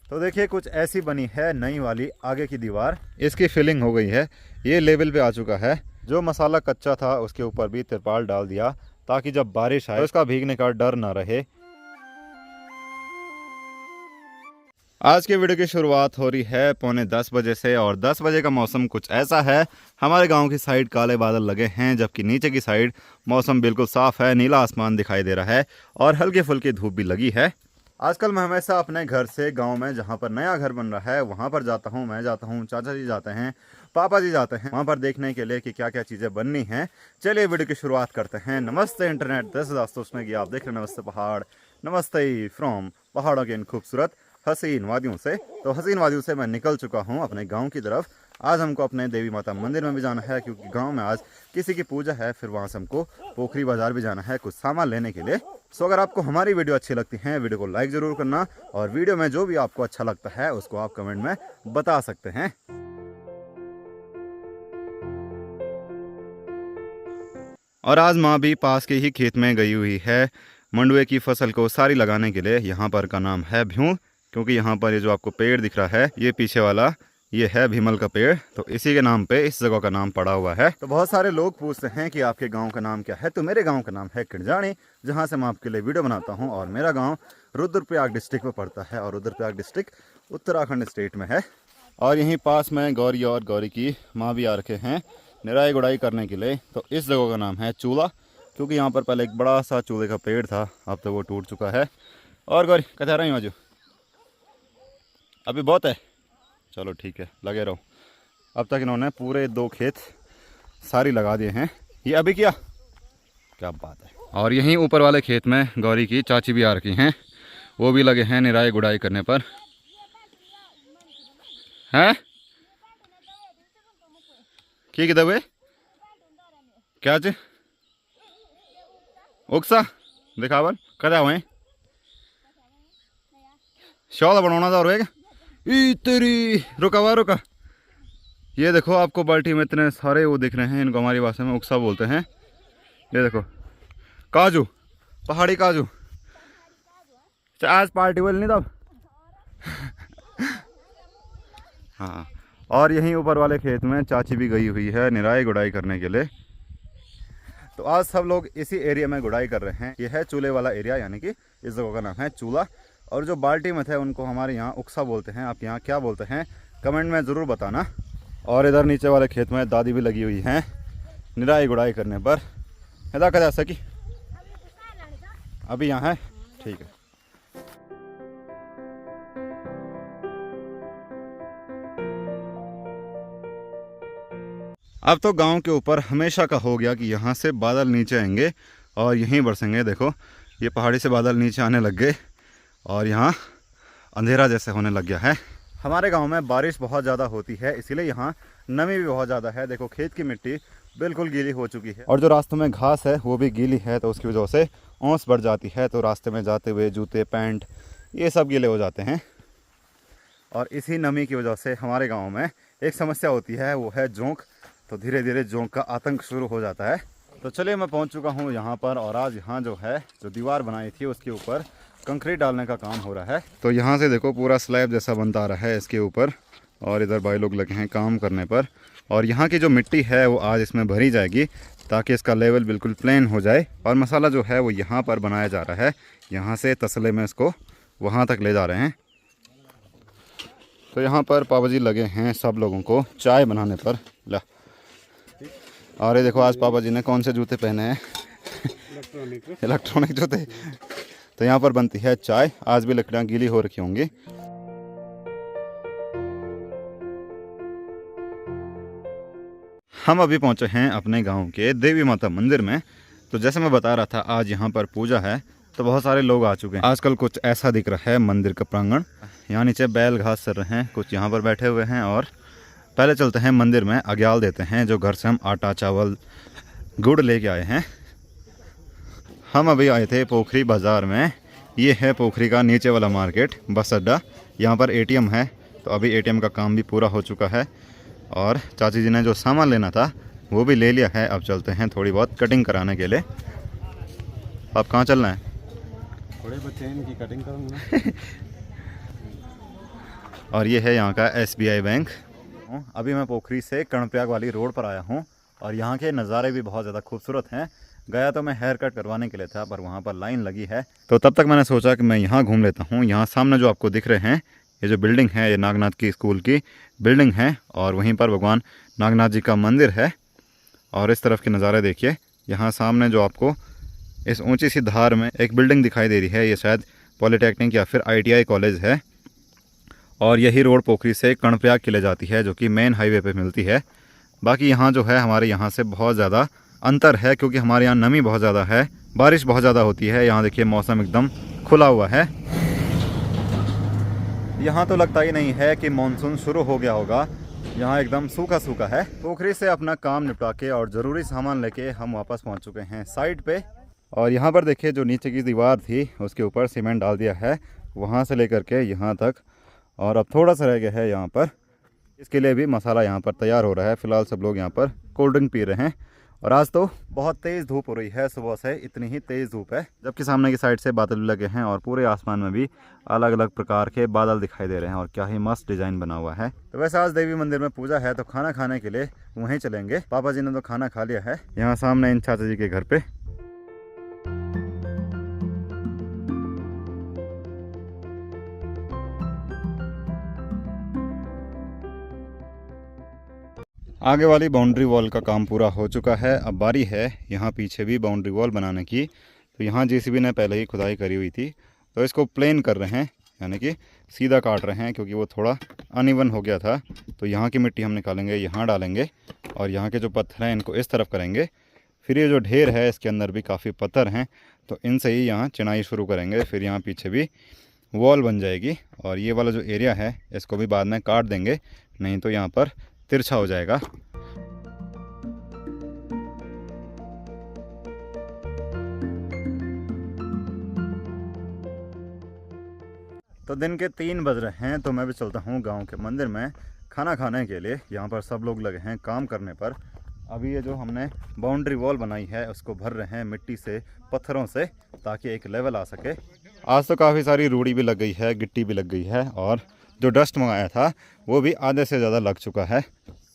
तो देखिए कुछ ऐसी बनी है नई वाली आगे की दीवार। इसकी फिलिंग हो गई है, ये लेवल पे आ चुका है। जो मसाला कच्चा था उसके ऊपर भी तिरपाल डाल दिया ताकि जब बारिश आए तो इसका भीगने का डर ना रहे। आज के वीडियो की शुरुआत हो रही है 9:45 बजे से और 10 बजे का मौसम कुछ ऐसा है। हमारे गांव की साइड काले बादल लगे हैं जबकि नीचे की साइड मौसम बिल्कुल साफ है, नीला आसमान दिखाई दे रहा है और हल्की फुल्की धूप भी लगी है। आजकल मैं हमेशा अपने घर से गांव में जहां पर नया घर बन रहा है वहां पर जाता हूं। मैं जाता हूं, चाचा जी जाते हैं, पापा जी जाते हैं वहां पर देखने के लिए कि क्या क्या चीज़ें बननी हैं। चलिए वीडियो की शुरुआत करते हैं। नमस्ते internet, this is Ashutosh Negi, आप देख रहे हैं नमस्ते पहाड़। नमस्ते फ्रॉम पहाड़ों के इन खूबसूरत हसीन वादियों से। तो हसीन वादियों से मैं निकल चुका हूं अपने गांव की तरफ। आज हमको अपने देवी माता मंदिर में भी जाना है क्योंकि गांव में आज किसी की पूजा है। फिर वहां से हमको पोखरी बाजार भी जाना है कुछ सामान लेने के लिए। सो अगर आपको हमारी वीडियो अच्छी लगती है वीडियो को लाइक जरूर करना और वीडियो में जो भी आपको अच्छा लगता है उसको आप कमेंट में बता सकते हैं। और आज माँ भी पास के ही खेत में गई हुई है मंडुए की फसल को सारी लगाने के लिए। यहाँ पर का नाम है भ्यूं, क्योंकि यहाँ पर ये जो आपको पेड़ दिख रहा है ये पीछे वाला ये है भीमल का पेड़, तो इसी के नाम पे इस जगह का नाम पड़ा हुआ है। तो बहुत सारे लोग पूछते हैं कि आपके गांव का नाम क्या है, तो मेरे गांव का नाम है किरजानी, जहां से मैं आपके लिए वीडियो बनाता हूं। और मेरा गांव रुद्रप्रयाग डिस्ट्रिक्ट में पड़ता है और रुद्रप्रयाग डिस्ट्रिक्ट उत्तराखंड स्टेट में है। और यहीं पास में गौरी और गौरी की माँ भी आ रखे हैं निराई गुड़ाई करने के लिए। तो इस जगह का नाम है चूल्हा, क्योंकि यहाँ पर पहले एक बड़ा सा चूल्हे का पेड़ था, अब तो वो टूट चुका है। और गौरी कथा रही हूँ अभी बहुत है, चलो ठीक है लगे रहो। अब तक इन्होंने पूरे 2 खेत सारी लगा दिए हैं। ये अभी क्या बात है। और यहीं ऊपर वाले खेत में गौरी की चाची भी आ रखी हैं, वो भी लगे हैं निराई गुड़ाई करने पर। हैं की दबे क्या चे उकसा दिखावन कदा हुए शॉल बनाना था। रोएगा तेरी रुका। ये देखो आपको बाल्टी में इतने सारे वो दिख रहे हैं, इनको हमारी भाषा में उकसा बोलते हैं। ये देखो काजू, पहाड़ी काजू। आज पार्टी बोल नहीं तब हाँ। और यहीं ऊपर वाले खेत में चाची भी गई हुई है निराई गुड़ाई करने के लिए। तो आज सब लोग इसी एरिया में गुड़ाई कर रहे हैं। ये है चूल्हे वाला एरिया, यानी कि इस जगह का नाम है चूल्हा। और जो बाल्टी में थे उनको हमारे यहाँ उकसा बोलते हैं। आप यहाँ क्या बोलते हैं कमेंट में ज़रूर बताना। और इधर नीचे वाले खेत में दादी भी लगी हुई हैं निराई गुड़ाई करने पर। अदा कर सकी अभी यहाँ है, ठीक है। अब तो गांव के ऊपर हमेशा का हो गया कि यहाँ से बादल नीचे आएंगे और यहीं बरसेंगे। देखो ये पहाड़ी से बादल नीचे आने लग गए और यहाँ अंधेरा जैसे होने लग गया है। हमारे गांव में बारिश बहुत ज़्यादा होती है, इसीलिए यहाँ नमी भी बहुत ज़्यादा है। देखो खेत की मिट्टी बिल्कुल गीली हो चुकी है और जो रास्तों में घास है वो भी गीली है, तो उसकी वजह से ओस बढ़ जाती है। तो रास्ते में जाते हुए जूते पैंट ये सब गीले हो जाते हैं। और इसी नमी की वजह से हमारे गाँव में एक समस्या होती है, वो है जोंक। तो धीरे धीरे जोंक का आतंक शुरू हो जाता है। तो चलिए मैं पहुंच चुका हूं यहाँ पर और आज यहाँ जो है जो दीवार बनाई थी उसके ऊपर कंक्रीट डालने का काम हो रहा है। तो यहाँ से देखो पूरा स्लैब जैसा बनता आ रहा है इसके ऊपर और इधर भाई लोग लगे हैं काम करने पर। और यहाँ की जो मिट्टी है वो आज इसमें भरी जाएगी ताकि इसका लेवल बिल्कुल प्लेन हो जाए। और मसाला जो है वो यहाँ पर बनाया जा रहा है, यहाँ से तसले में इसको वहाँ तक ले जा रहे हैं। तो यहाँ पर पापा जी लगे हैं सब लोगों को चाय बनाने पर। ला और ये देखो आज पापा जी ने कौन से जूते पहने हैं इलेक्ट्रॉनिक जूते। तो यहाँ पर बनती है चाय। आज भी लकड़ियाँ गीली हो रखी होंगी। हम अभी पहुँचे हैं अपने गांव के देवी माता मंदिर में। तो जैसे मैं बता रहा था आज यहाँ पर पूजा है, तो बहुत सारे लोग आ चुके हैं। आजकल कुछ ऐसा दिख रहा है मंदिर का प्रांगण। यहाँ नीचे बैल घास चर रहे हैं, कुछ यहाँ पर बैठे हुए हैं। और पहले चलते हैं मंदिर में, अग्याल देते हैं जो घर से हम आटा चावल गुड़ लेके आए हैं। हम अभी आए थे पोखरी बाज़ार में। ये है पोखरी का नीचे वाला मार्केट, बस अड्डा। यहाँ पर एटीएम है, तो अभी एटीएम का काम भी पूरा हो चुका है और चाची जी ने जो सामान लेना था वो भी ले लिया है। अब चलते हैं थोड़ी बहुत कटिंग कराने के लिए। आप कहाँ चलना है? थोड़े बच्चे हैं इनकी कटिंग करूँगा। और ये है यहाँ का SBI बैंक। अभी मैं पोखरी से कर्णप्रयाग वाली रोड पर आया हूँ और यहाँ के नज़ारे भी बहुत ज़्यादा खूबसूरत हैं। गया तो मैं हेयर कट करवाने के लिए था, पर वहाँ पर लाइन लगी है, तो तब तक मैंने सोचा कि मैं यहाँ घूम लेता हूँ। यहाँ सामने जो आपको दिख रहे हैं ये जो बिल्डिंग है, ये नागनाथ की स्कूल की बिल्डिंग है और वहीं पर भगवान नागनाथ जी का मंदिर है। और इस तरफ के नज़ारे देखिए। यहाँ सामने जो आपको इस ऊंची सी धार में एक बिल्डिंग दिखाई दे रही है, ये शायद पॉलिटेक्निक या फिर ITI कॉलेज है। और यही रोड पोखरी से कर्णप्रयाग के लिए जाती है, जो कि मेन हाईवे पे मिलती है। बाकी यहाँ जो है हमारे यहाँ से बहुत ज़्यादा अंतर है, क्योंकि हमारे यहाँ नमी बहुत ज़्यादा है, बारिश बहुत ज़्यादा होती है। यहाँ देखिए मौसम एकदम खुला हुआ है। यहाँ तो लगता ही नहीं है कि मानसून शुरू हो गया होगा, यहाँ एकदम सूखा सूखा है। पोखरी से अपना काम निपटा के और ज़रूरी सामान लेके हम वापस पहुँच चुके हैं साइड पे। और यहाँ पर देखिए जो नीचे की दीवार थी उसके ऊपर सीमेंट डाल दिया है, वहाँ से लेकर के यहाँ तक। और अब थोड़ा सा रह गया है यहाँ पर, इसके लिए भी मसाला यहाँ पर तैयार हो रहा है। फ़िलहाल सब लोग यहाँ पर कोल्ड ड्रिंक पी रहे हैं। और आज तो बहुत तेज़ धूप हो रही है, सुबह से इतनी ही तेज़ धूप है, जबकि सामने की साइड से बादल भी लगे हैं और पूरे आसमान में भी अलग अलग प्रकार के बादल दिखाई दे रहे हैं। और क्या ही मस्त डिज़ाइन बना हुआ है। तो वैसे आज देवी मंदिर में पूजा है, तो खाना खाने के लिए वहीं चलेंगे। पापा जी ने तो खाना खा लिया है यहाँ सामने इन चाचा जी के घर पे। आगे वाली बाउंड्री वॉल का काम पूरा हो चुका है। अब बारी है यहाँ पीछे भी बाउंड्री वॉल बनाने की। तो यहाँ JCB ने पहले ही खुदाई करी हुई थी, तो इसको प्लेन कर रहे हैं, यानी कि सीधा काट रहे हैं, क्योंकि वो थोड़ा अनइवन हो गया था। तो यहाँ की मिट्टी हम निकालेंगे, यहाँ डालेंगे और यहाँ के जो पत्थर हैं इनको इस तरफ करेंगे। फिर ये जो ढेर है इसके अंदर भी काफ़ी पत्थर हैं, तो इनसे ही यहाँ चिनाई शुरू करेंगे। फिर यहाँ पीछे भी वॉल बन जाएगी। और ये वाला जो एरिया है इसको भी बाद में काट देंगे, नहीं तो यहाँ पर तिरछा हो जाएगा। तो दिन के 3 बज रहे हैं, तो मैं भी चलता हूँ गांव के मंदिर में खाना खाने के लिए। यहाँ पर सब लोग लगे हैं काम करने पर। अभी ये जो हमने बाउंड्री वॉल बनाई है उसको भर रहे हैं मिट्टी से, पत्थरों से, ताकि एक लेवल आ सके। आज तो काफ़ी सारी रूढ़ी भी लग गई है, गिट्टी भी लग गई है, और जो डस्ट मंगाया था वो भी आधे से ज़्यादा लग चुका है।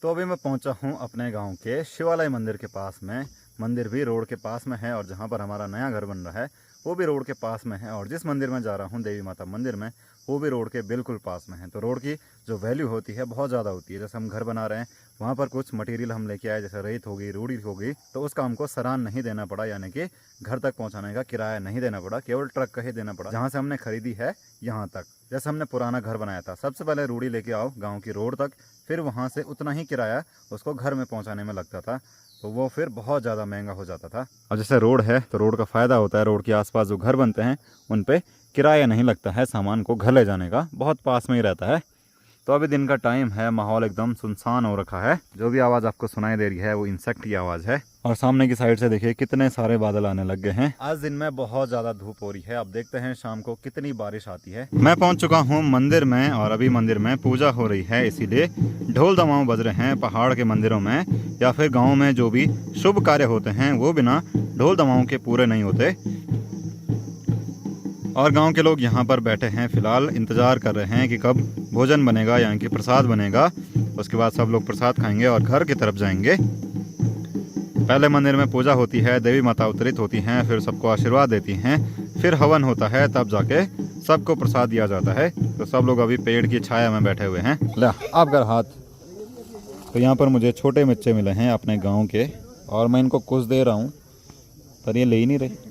तो अभी मैं पहुंचा हूं अपने गांव के शिवालय मंदिर के पास में। मंदिर भी रोड के पास में है और जहां पर हमारा नया घर बन रहा है वो भी रोड के पास में है। और जिस मंदिर में जा रहा हूं देवी माता मंदिर में, वो भी रोड के बिल्कुल पास में है। तो रोड की जो वैल्यू होती है बहुत ज़्यादा होती है। जैसे हम घर बना रहे हैं, वहाँ पर कुछ मटेरियल हम लेके आए, जैसे रेत हो गई, रूढ़ी हो गई, तो उसका हमको सरान नहीं देना पड़ा, यानी कि घर तक पहुँचाने का किराया नहीं देना पड़ा, केवल ट्रक का ही देना पड़ा जहाँ से हमने खरीदी है यहाँ तक। जैसे हमने पुराना घर बनाया था, सबसे पहले रूढ़ी लेके आओ गाँव की रोड तक, फिर वहाँ से उतना ही किराया उसको घर में पहुँचाने में लगता था, तो वो फिर बहुत ज़्यादा महंगा हो जाता था। और जैसे रोड है तो रोड का फ़ायदा होता है, रोड के आसपास जो घर बनते हैं उन पे किराया नहीं लगता है, सामान को घर ले जाने का बहुत पास में ही रहता है। तो अभी दिन का टाइम है, माहौल एकदम सुनसान हो रखा है। जो भी आवाज़ आपको सुनाई दे रही है वो इंसेक्ट की आवाज़ है। और सामने की साइड से देखिए कितने सारे बादल आने लग गए हैं। आज दिन में बहुत ज़्यादा धूप हो रही है। अब देखते हैं शाम को कितनी बारिश आती है। मैं पहुंच चुका हूं मंदिर में और अभी मंदिर में पूजा हो रही है, इसीलिए ढोल दमाऊ बज रहे हैं। पहाड़ के मंदिरों में या फिर गाँव में जो भी शुभ कार्य होते हैं वो बिना ढोल दमाऊ के पूरे नहीं होते। और गांव के लोग यहाँ पर बैठे हैं, फिलहाल इंतज़ार कर रहे हैं कि कब भोजन बनेगा, यानी कि प्रसाद बनेगा। उसके बाद सब लोग प्रसाद खाएंगे और घर की तरफ जाएंगे। पहले मंदिर में पूजा होती है, देवी माता अवतरित होती हैं, फिर सबको आशीर्वाद देती हैं, फिर हवन होता है, तब जाके सबको प्रसाद दिया जाता है। तो सब लोग अभी पेड़ की छाया में बैठे हुए हैं। ले आप कर हाथ। तो यहाँ पर मुझे छोटे बच्चे मिले हैं अपने गाँव के, और मैं इनको कुछ दे रहा हूँ पर ये ले ही नहीं रहे।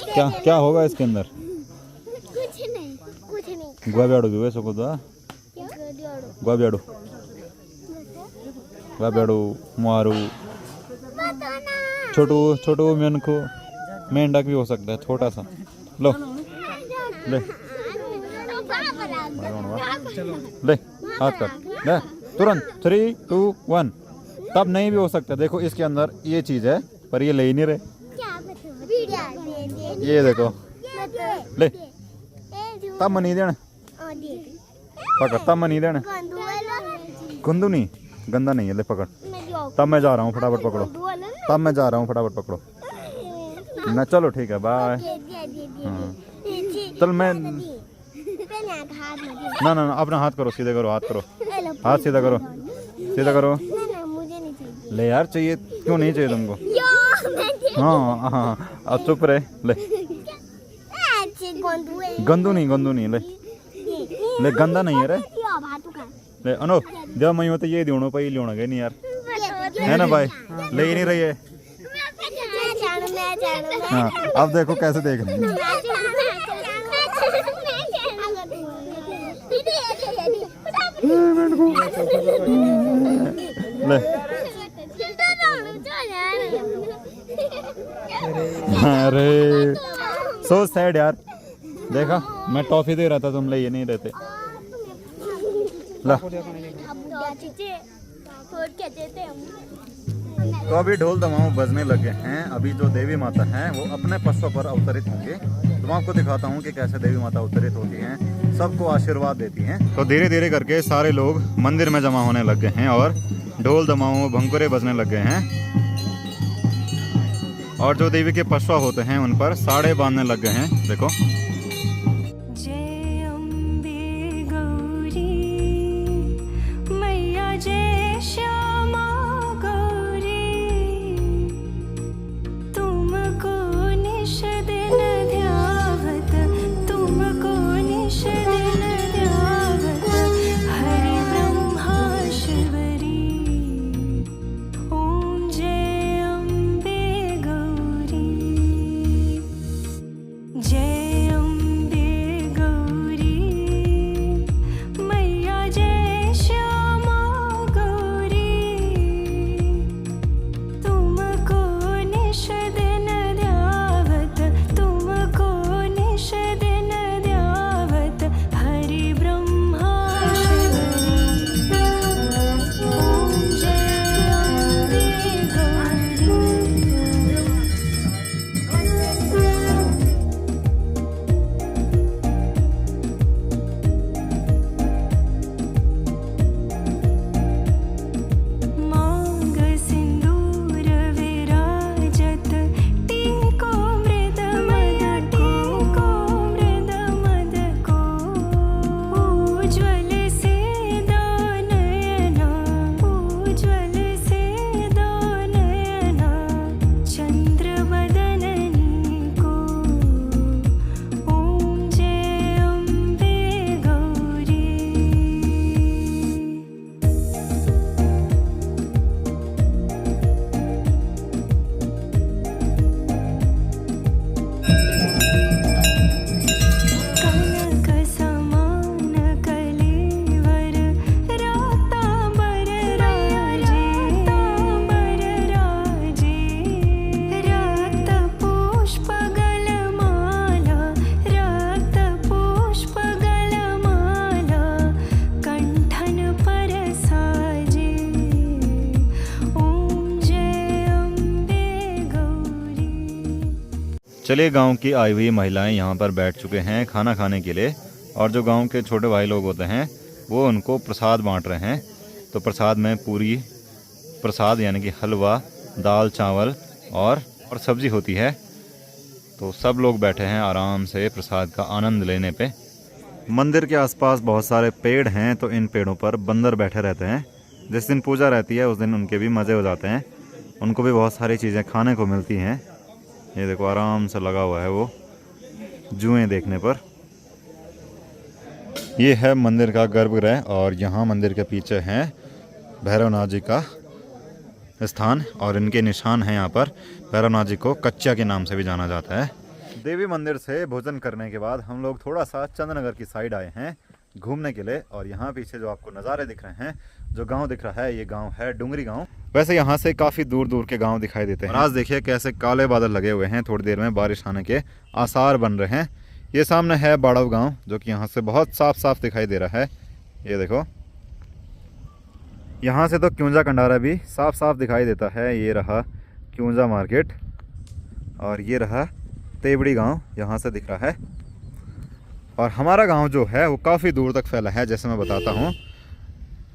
क्या क्या होगा इसके अंदर? कुछ नहीं। गुआब्याडू भी वैसे को गुआब्याडू गुआब्याडू मारू छोटू छोटू मेनकू मेंढक भी हो सकता है, छोटा सा। लो ले ले हाथ कर ले तुरंत 3 2 1। तब नहीं भी हो सकता। देखो इसके अंदर ये चीज़ है पर ये ले ही नहीं रहे। ये देखो ले तब मनी देना पकड़, तब मनी देना गंदू नहीं, गंदा नहीं है। ले पकड़, तब मैं जा रहा हूँ, फटाफट पकड़ो। तब मैं जा रहा हूँ, फटाफट पकड़ो ना। चलो ठीक है, बाय। हाँ चल मैं यहाँ का हाथ मत ना ना ना, अपना हाथ करो, सीधे करो, हाथ करो, ले लो। हाथ सीधा करो, सीधा करो। ना ना मुझे नहीं चाहिए। ले यार, चाहिए क्यों नहीं चाहिए तुमको? यो मैं हाँ हाँ, अब चुप रहे। ले अच्छे गोंदू है। गंदू नहीं, ले गंदा नहीं है रे। यो भातू का। ले अनो जब मैं तो ये दियोनो पे ही लियोना गए नहीं यार, है ना भाई? ले ही नहीं रही है। मैं जानू। हाँ अब देखो कैसे देख रही है। ले अरे सो सैड यार, देखा मैं टॉफी दे रहा था, तुम ले ये नहीं रहते। ला तो अभी ढोल दमाऊ बजने लगे हैं। अभी जो देवी माता हैं वो अपने पशुओं पर अवतरित होंगे। तो मैं आपको दिखाता हूँ कि कैसे देवी माता अवतरित होती हैं, सबको आशीर्वाद देती हैं। तो धीरे धीरे करके सारे लोग मंदिर में जमा होने लग गए हैं और ढोल दमाऊ भंकुरे बजने लग गए हैं। और जो देवी के पशु होते हैं उन पर साड़े बांधने लग गए हैं। देखो जय अम्बे गौरी मैया, जय श्यामा गौरी, तुमको निश दिन ध्यावत, तुमको निश दिन ध्यावत, हरि ब्रह्मा शिवरी, ओम जय अम्बे गौरी, जय अम्बे गौरी मैया, जय श्यामा गौरी, तुमको निश दिन ध्यावत, तुमको निश दिन ध्यावत, हरि ब्रह्मा शिवरी, ओम जय अम्बे गौरी। मांग सिंदूर विराजत, टीको मृद मद, टीको मृद मद को, उज्ज्वल से दो नयना, उज्ज्वल से दो नयना, चंद्र बदननी को, ओम जय अम्बे गौरी। कनक समान कलेवर, रातांबर राजे, रातांबर राजे, रक्त पुष्प गलमाला, रक्त पुष्प गलमाला, कंठन पर साजे, ओम जय अम्बे गौरी। चलिए, गांव की आई हुई महिलाएं यहाँ पर बैठ चुके हैं खाना खाने के लिए। और जो गांव के छोटे भाई लोग होते हैं वो उनको प्रसाद बांट रहे हैं। तो प्रसाद में पूरी प्रसाद यानी कि हलवा, दाल चावल और सब्जी होती है। तो सब लोग बैठे हैं आराम से प्रसाद का आनंद लेने पे। मंदिर के आसपास बहुत सारे पेड़ हैं, तो इन पेड़ों पर बंदर बैठे रहते हैं। जिस दिन पूजा रहती है उस दिन उनके भी मज़े हो जाते हैं, उनको भी बहुत सारी चीज़ें खाने को मिलती हैं। ये देखो आराम से लगा हुआ है वो जुएं देखने पर। ये है मंदिर का गर्भगृह और यहाँ मंदिर के पीछे है भैरवनाथ जी का स्थान और इनके निशान हैं यहाँ पर। भैरवनाथ जी को कच्चा के नाम से भी जाना जाता है। देवी मंदिर से भोजन करने के बाद हम लोग थोड़ा सा चंद्रनगर की साइड आए हैं घूमने के लिए। और यहाँ पीछे जो आपको नज़ारे दिख रहे हैं, जो गांव दिख रहा है, ये गांव है डुंगरी गांव। वैसे यहाँ से काफ़ी दूर दूर के गांव दिखाई देते हैं। आज देखिए कैसे काले बादल लगे हुए हैं, थोड़ी देर में बारिश आने के आसार बन रहे हैं। ये सामने है बाड़व गांव, जो कि यहाँ से बहुत साफ साफ दिखाई दे रहा है। ये देखो, यहाँ से तो क्यूंजा कंडारा भी साफ साफ दिखाई देता है। ये रहा क्यूंजा मार्केट और ये रहा तेवड़ी गांव, यहाँ से दिख रहा है। और हमारा गांव जो है वो काफ़ी दूर तक फैला है, जैसे मैं बताता हूँ।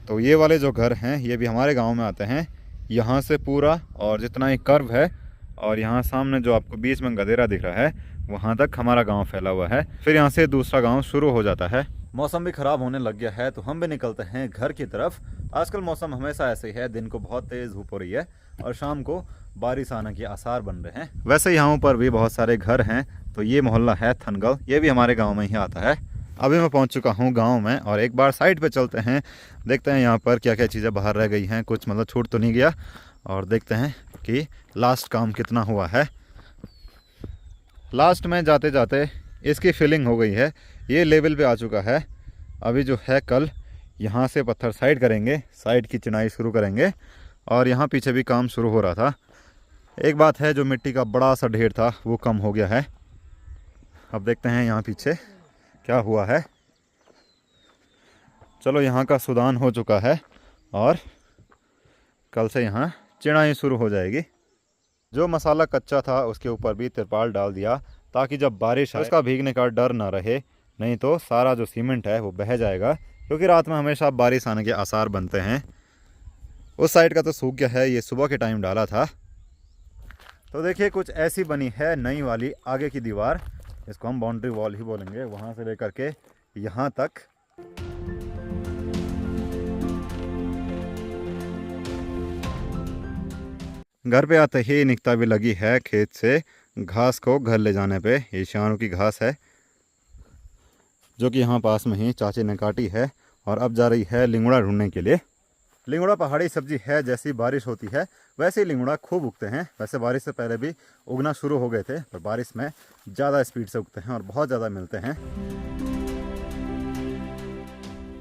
तो ये वाले जो घर हैं ये भी हमारे गांव में आते हैं। यहाँ से पूरा और जितना ही कर्व है और यहाँ सामने जो आपको बीच में गधेरा दिख रहा है, वहाँ तक हमारा गांव फैला हुआ है। फिर यहाँ से दूसरा गांव शुरू हो जाता है। मौसम भी ख़राब होने लग गया है तो हम भी निकलते हैं घर की तरफ। आजकल मौसम हमेशा ऐसे ही है, दिन को बहुत तेज़ धूप हो रही है और शाम को बारिश आने के आसार बन रहे हैं। वैसे यहाँ पर भी बहुत सारे घर हैं। तो ये मोहल्ला है थनगल, ये भी हमारे गांव में ही आता है। अभी मैं पहुंच चुका हूं गांव में और एक बार साइड पे चलते हैं, देखते हैं यहाँ पर क्या क्या चीज़ें बाहर रह गई हैं, कुछ मतलब छूट तो नहीं गया, और देखते हैं कि लास्ट काम कितना हुआ है। लास्ट में जाते जाते इसकी फिलिंग हो गई है, ये लेवल पे आ चुका है। अभी जो है कल यहाँ से पत्थर साइड करेंगे, साइड की चिनाई शुरू करेंगे और यहाँ पीछे भी काम शुरू हो रहा था। एक बात है, जो मिट्टी का बड़ा सा ढेर था वो कम हो गया है। अब देखते हैं यहाँ पीछे क्या हुआ है। चलो, यहाँ का सुदान हो चुका है और कल से यहाँ चिनाई शुरू हो जाएगी। जो मसाला कच्चा था उसके ऊपर भी तिरपाल डाल दिया ताकि जब बारिश आए उसका भीगने का डर ना रहे, नहीं तो सारा जो सीमेंट है वो बह जाएगा, क्योंकि रात में हमेशा बारिश आने के आसार बनते हैं। उस साइड का तो सूख गया है, ये सुबह के टाइम डाला था। तो देखिए कुछ ऐसी बनी है नई वाली आगे की दीवार, इसको हम बाउंड्री वॉल ही बोलेंगे, वहाँ से लेकर के यहाँ तक। घर पे आते ही निकता भी लगी है खेत से घास को घर ले जाने पे। ये शानों की घास है जो कि यहाँ पास में ही चाची ने काटी है और अब जा रही है लिंगुड़ा ढूंढने के लिए। लिंगुड़ा पहाड़ी सब्जी है, जैसी बारिश होती है वैसे ही लिंगुड़ा खूब उगते हैं। वैसे बारिश से पहले भी उगना शुरू हो गए थे, पर बारिश में ज़्यादा स्पीड से उगते हैं और बहुत ज़्यादा मिलते हैं।